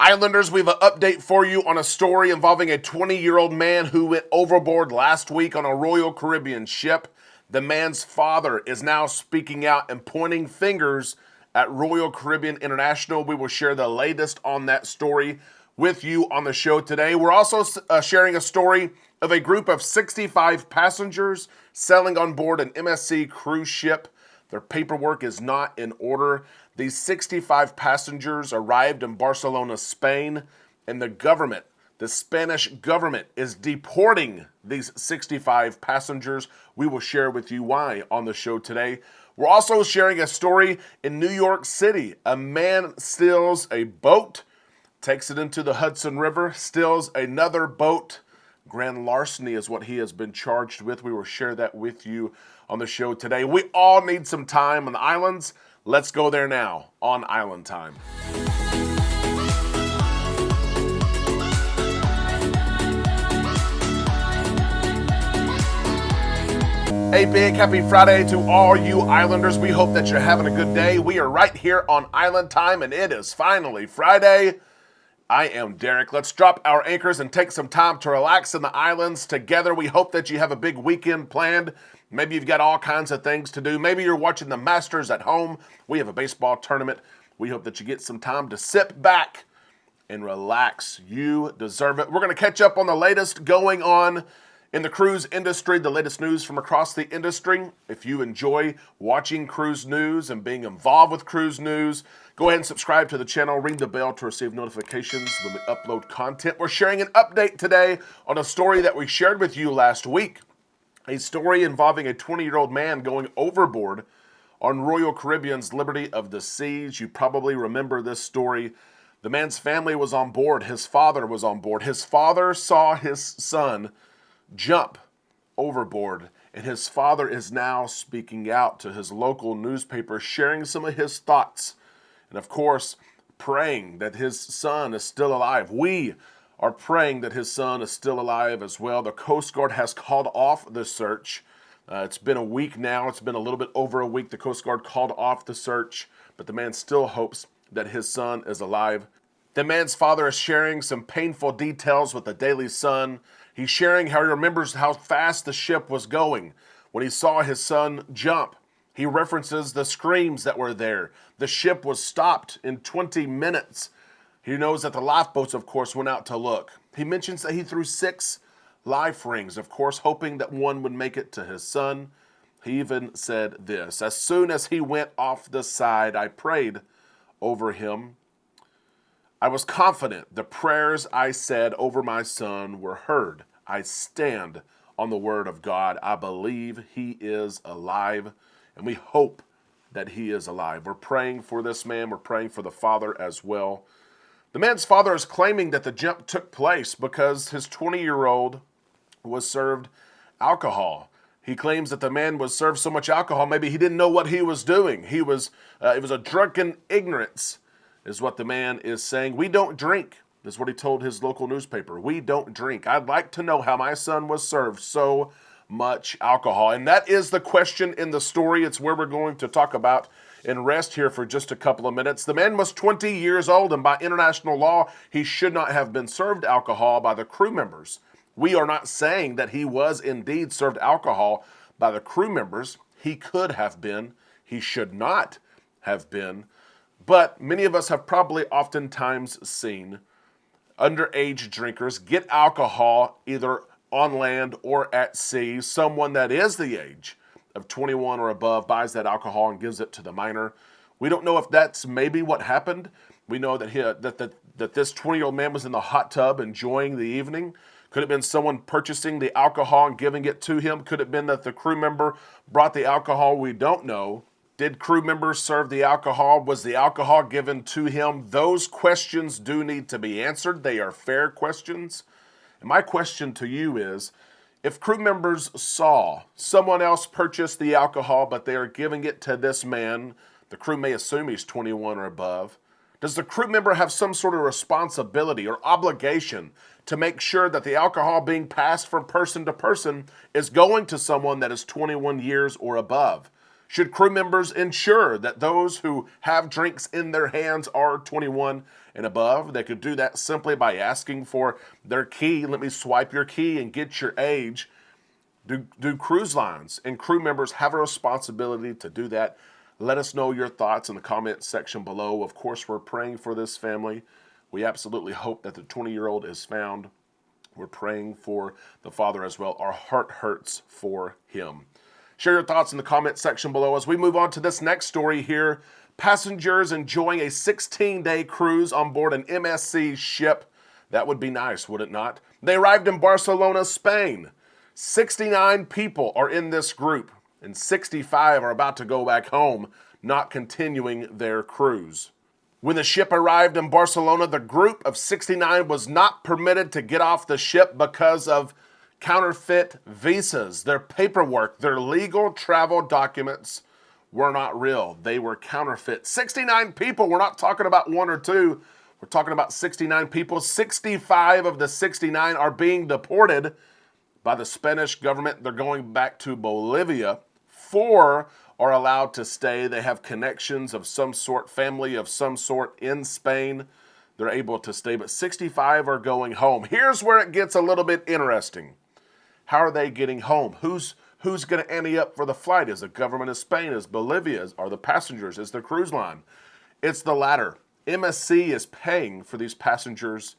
Islanders, we have an update for you on a story involving a 20-year-old man who went overboard last week on a Royal Caribbean ship. The man's father is now speaking out and pointing fingers at Royal Caribbean International. We will share the latest on that story with you on the show today. We're also sharing a story of a group of 65 passengers sailing on board an MSC cruise ship. Their paperwork is not in order. These 65 passengers arrived in Barcelona, Spain, and the Spanish government, is deporting these 65 passengers. We will share with you why on the show today. We're also sharing a story in New York City. A man steals a boat, takes it into the Hudson River, steals another boat. Grand larceny is what he has been charged with. We will share that with you on the show today. We all need some time on the islands. Let's go there now on Island Time. A big happy Friday to all you Islanders. We hope that you're having a good day. We are right here on Island Time, and it is finally Friday. I am Derek. Let's drop our anchors and take some time to relax in the islands together. We hope that you have a big weekend planned. Maybe you've got all kinds of things to do. Maybe you're watching the Masters at home. We have a baseball tournament. We hope that you get some time to sit back and relax. You deserve it. We're going to catch up on the latest going on in the cruise industry, the latest news from across the industry. If you enjoy watching cruise news and being involved with cruise news, go ahead and subscribe to the channel, ring the bell to receive notifications when we upload content. We're sharing an update today on a story that we shared with you last week. A story involving a 20-year-old man going overboard on Royal Caribbean's Liberty of the Seas. You probably remember this story. The man's family was on board. His father was on board. His father saw his son jump overboard, and his father is now speaking out to his local newspaper, sharing some of his thoughts, and of course, praying that his son is still alive. We are praying that his son is still alive as well. The Coast Guard has called off the search. It's been a week now. It's been a little bit over a week. The Coast Guard called off the search, but the man still hopes that his son is alive. The man's father is sharing some painful details with the Daily Sun. He's sharing how he remembers how fast the ship was going when he saw his son jump. He references the screams that were there. The ship was stopped in 20 minutes. He knows that the lifeboats, of course, went out to look. He mentions that he threw 6 life rings, of course, hoping that one would make it to his son. He even said this: "As soon as he went off the side, I prayed over him. I was confident the prayers I said over my son were heard. I stand on the word of God. I believe he is alive, and we hope that he is alive." We're praying for this man. We're praying for the father as well. The man's father is claiming that the jump took place because his 20-year-old was served alcohol. He claims that the man was served so much alcohol, maybe he didn't know what he was doing. It was a drunken ignorance, is what the man is saying. We don't drink, is what he told his local newspaper. We don't drink. I'd like to know how my son was served so much alcohol. And that is the question in the story. It's where we're going to talk about and rest here for just a couple of minutes. The man was 20 years old, and by international law, he should not have been served alcohol by the crew members. We are not saying that he was indeed served alcohol by the crew members. He could have been. He should not have been. But many of us have probably oftentimes seen underage drinkers get alcohol either on land or at sea. Someone that is the age of 21 or above buys that alcohol and gives it to the minor. We don't know if that's maybe what happened. We know that that this 20-year-old man was in the hot tub enjoying the evening. Could have been someone purchasing the alcohol and giving it to him. Could have been that the crew member brought the alcohol. We don't know. Did crew members serve the alcohol? Was the alcohol given to him? Those questions do need to be answered. They are fair questions. And my question to you is, if crew members saw someone else purchase the alcohol, but they are giving it to this man, the crew may assume he's 21 or above, does the crew member have some sort of responsibility or obligation to make sure that the alcohol being passed from person to person is going to someone that is 21 years or above? Should crew members ensure that those who have drinks in their hands are 21 and above? They could do that simply by asking for their key. Let me swipe your key and get your age. Do cruise lines and crew members have a responsibility to do that? Let us know your thoughts in the comment section below. Of course, we're praying for this family. We absolutely hope that the 20-year-old is found. We're praying for the father as well. Our heart hurts for him. Share your thoughts in the comment section below as we move on to this next story here. Passengers enjoying a 16-day cruise on board an MSC ship. That would be nice, would it not? They arrived in Barcelona, Spain. 69 people are in this group, and 65 are about to go back home, not continuing their cruise. When the ship arrived in Barcelona, the group of 69 was not permitted to get off the ship because of counterfeit visas. Their paperwork, their legal travel documents were not real. They were counterfeit. 69 people. We're not talking about one or two. We're talking about 69 people. 65 of the 69 are being deported by the Spanish government. They're going back to Bolivia. 4 are allowed to stay. They have connections of some sort, family of some sort in Spain. They're able to stay, but 65 are going home. Here's where it gets a little bit interesting. How are they getting home? Who's going to ante up for the flight? Is the government of Spain? Is Bolivia? Are the passengers? Is the cruise line? It's the latter. MSC is paying for these passengers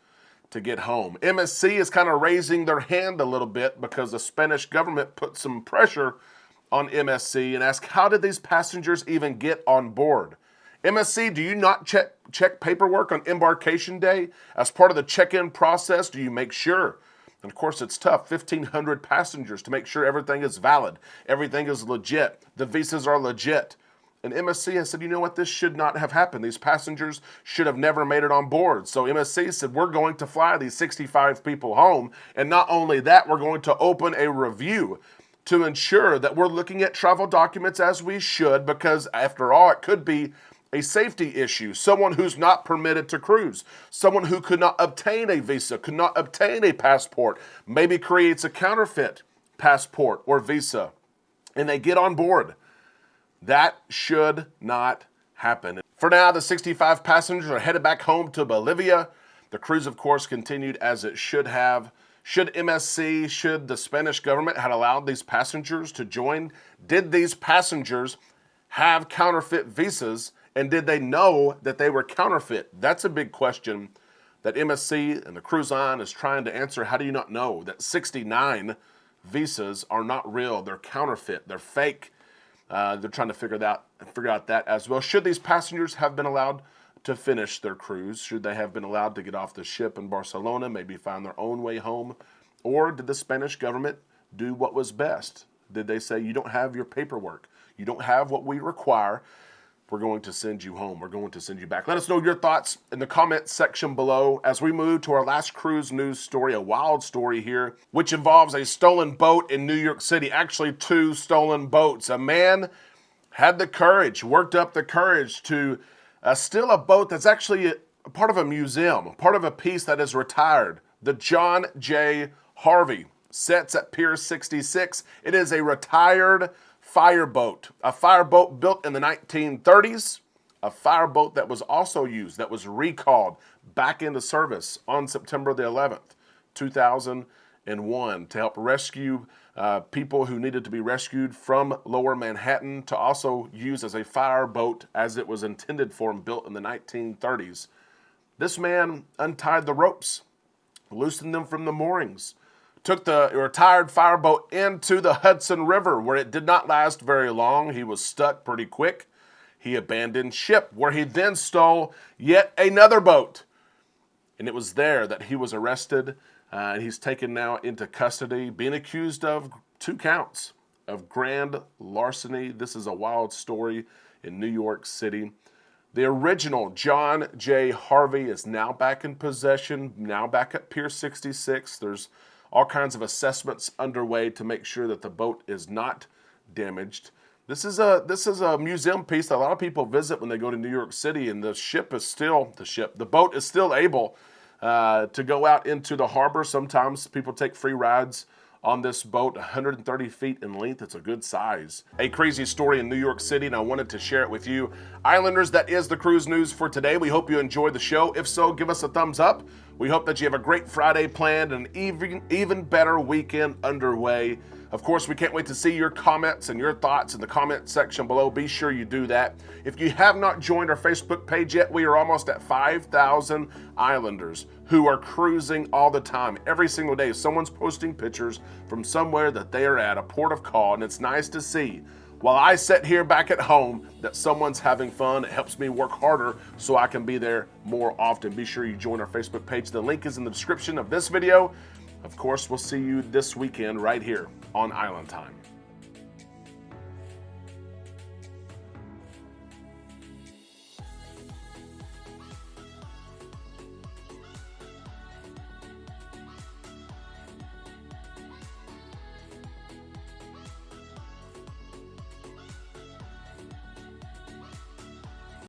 to get home. MSC is kind of raising their hand a little bit because the Spanish government put some pressure on MSC and asked, how did these passengers even get on board? MSC, do you not check paperwork on embarkation day? As part of the check-in process, do you make sure? And of course, it's tough, 1,500 passengers to make sure everything is valid, everything is legit, the visas are legit. And MSC has said, you know what, this should not have happened. These passengers should have never made it on board. So MSC said, we're going to fly these 65 people home. And not only that, we're going to open a review to ensure that we're looking at travel documents as we should, because after all, it could be a safety issue. Someone who's not permitted to cruise, someone who could not obtain a visa, could not obtain a passport, maybe creates a counterfeit passport or visa, and they get on board. That should not happen. For now, the 65 passengers are headed back home to Bolivia. The cruise, of course, continued as it should have. Should MSC, should the Spanish government had allowed these passengers to join? Did these passengers have counterfeit visas, and did they know that they were counterfeit? That's a big question that MSC and the cruise line is trying to answer. How do you not know that 69 visas are not real? They're counterfeit. They're fake. They're trying to figure out that as well. Should these passengers have been allowed to finish their cruise? Should they have been allowed to get off the ship in Barcelona, maybe find their own way home? Or did the Spanish government do what was best? Did they say, you don't have your paperwork, you don't have what we require, we're going to send you home, we're going to send you back? Let us know your thoughts in the comment section below as we move to our last cruise news story, a wild story here, which involves a stolen boat in New York City. Actually, 2 stolen boats. A man had the courage, worked up the courage to steal a boat that's actually a part of a museum, part of a piece that is retired. The John J. Harvey sits at Pier 66. It is a retired fireboat, a fireboat built in the 1930s, a fireboat that was also used, that was recalled back into service on September the 11th, 2001 to help rescue people who needed to be rescued from Lower Manhattan, to also use as a fireboat as it was intended for and built in the 1930s. This man untied the ropes, loosened them from the moorings, took the retired fireboat into the Hudson River, where it did not last very long. He was stuck pretty quick. He abandoned ship, where he then stole yet another boat. And it was there that he was arrested. And he's taken now into custody, being accused of 2 counts of grand larceny. This is a wild story in New York City. The original John J. Harvey is now back in possession, now back at Pier 66. There's all kinds of assessments underway to make sure that the boat is not damaged. This is a museum piece that a lot of people visit when they go to New York City, and the boat is still able to go out into the harbor. Sometimes people take free rides on this boat, 130 feet in length. It's a good size. A crazy story in New York City, and I wanted to share it with you. Islanders, that is the cruise news for today. We hope you enjoyed the show. If so, give us a thumbs up. We hope that you have a great Friday planned and even better weekend underway. Of course, we can't wait to see your comments and your thoughts in the comment section below. Be sure you do that. If you have not joined our Facebook page yet, we are almost at 5,000 Islanders who are cruising all the time. Every single day, someone's posting pictures from somewhere that they are at, a port of call, and it's nice to see. While I sit here back at home, that someone's having fun. It helps me work harder so I can be there more often. Be sure you join our Facebook page. The link is in the description of this video. Of course, we'll see you this weekend right here on Island Time.